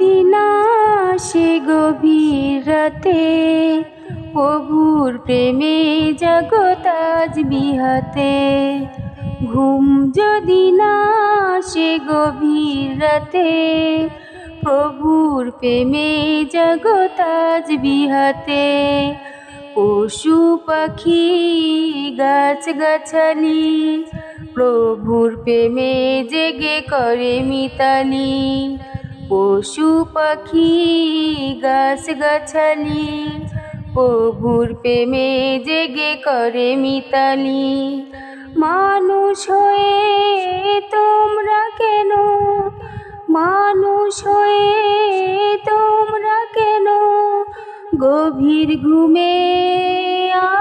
যদি না আসে গভীর রাতে, প্রভুর প্রেমে জগৎ আজ বিহাতে। ঘুম যদি না আসে গভীর রাতে, প্রভুর প্রেমে জগৎ আজ বিহাতে। পশু পাখি গাছ গাছালি, প্রভুর প্রেমে জেগে করে মিতালি। পশু পাখি গাছ গাছালি, প্রভুর প্রেমে জেগে করে মিতালি। মানুষ হয়ে তোমরা কেন, মানুষ হয়ে তোমরা কেন গভীর ঘুমে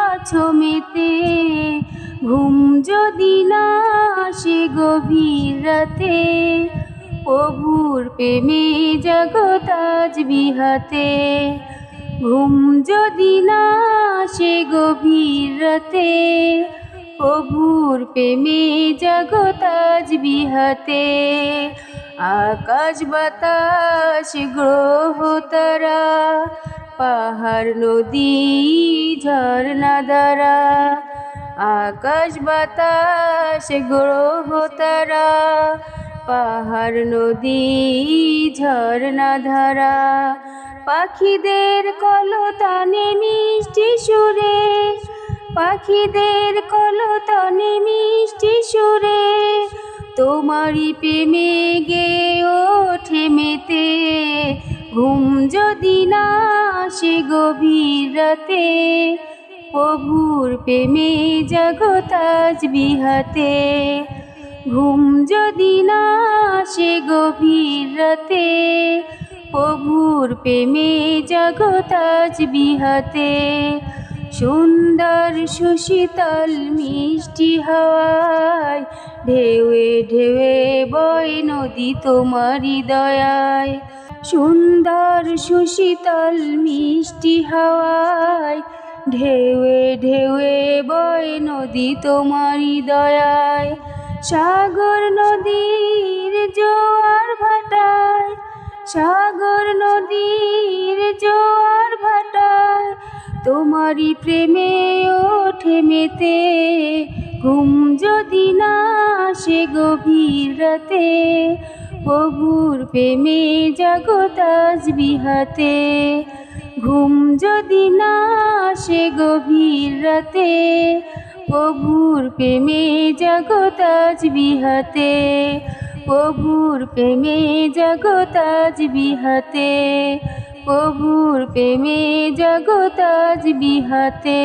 আছো মেতে। ঘুম যদি না আসে গভীর রাতে, প্রভুর প্রেমে জগৎ আজ বিহাতে। ঘুম যদি না আসে গভীর রাতে, প্রভুর প্রেমে জগৎ আজ বিহাতে। আকাশ বাতাস গ্রহ তারা, পাহাড় নদী ঝর্ণা ধারা। আকাশ বাতাস গ্রহ তারা, পাহাড় নদী ঝর্ণা ধারা। পাখিদের কলতানে মিষ্টি সুরে, পাখিদের কলতানে মিষ্টি সুরে, তোমারই প্রেমে গেয়ে ওঠে মেতে। ঘুম যদি না আসে গভীর রাতে, প্রভুর প্রেমে জগৎ আজ বিহাতে। ঘুম যদি না আসে গভীর রাতে, প্রভুর প্রেমে জগৎ আজ বিহাতে। সুন্দর সুশীতল মিষ্টি হাওয়ায়, ঢেউয়ে ঢেউয়ে বয় নদী তোমারই দয়ায়। সুন্দর সুশীতল মিষ্টি হাওয়ায়, ঢেউয়ে ঢেউয়ে বয় নদী তোমারই দয়ায়। সাগর নদীর জোয়ার ভাটায়, সাগর নদীর জোয়ার ভাটায়, তোমারই প্রেমে ওঠে মেতে। ঘুম যদি না আসে গভীর রাতে, প্রভুর প্রেমে জগৎ আজ বিহাতে। ঘুম যদি না আসে গভীর রাতে, প্রভুর প্রেমে জগৎ আজ বিহাতে। প্রভুর প্রেমে জগৎ আজ বিহাতে। প্রভুর প্রেমে জগৎ আজ বিহাতে।